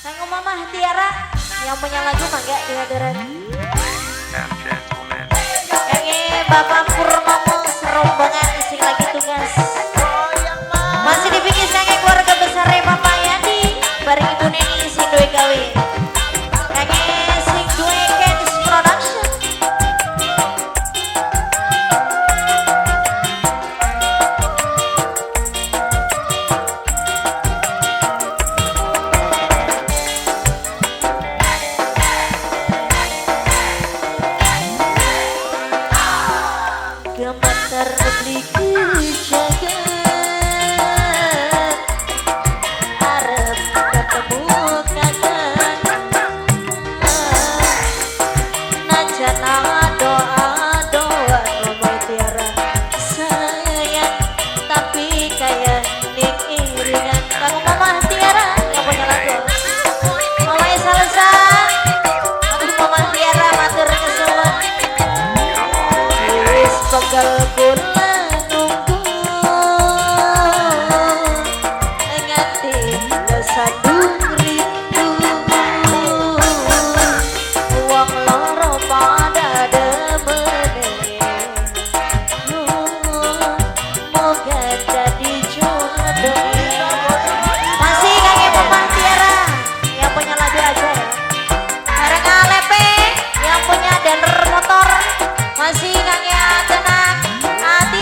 Kanggo Mama Tiara yang punya lagu mangga di hadiran. Kangge Bapak Purnomo serombongan sing lagi tugas. Masih dipikir kangge keluarga besar Bapak Yadi bareng Ibu Neni sing duwe gawe. Kangge sing duwe Kens Production. Gemeter beli jagat arep ketemu kangen najan doa Mama Tiara sayang tapi kayak ning iringan kanggo Mama Tiara yang punya lagu Mama Salsa aduh Mama Tiara matur kesuwun wis pegal kula nunggu nganti kesadung rindu wong loro pada demene moga jadi jodoh. Masih kangge Mama Tiara yang punya lagu aja ya bareng Alepe yang punya danner motor masih kangge anak hati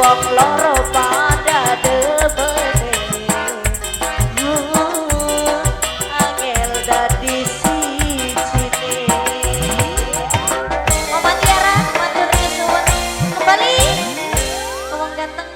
wong loro pada demene angel dadi sijine. Mama Tiara matur nuwun kembali wong ganteng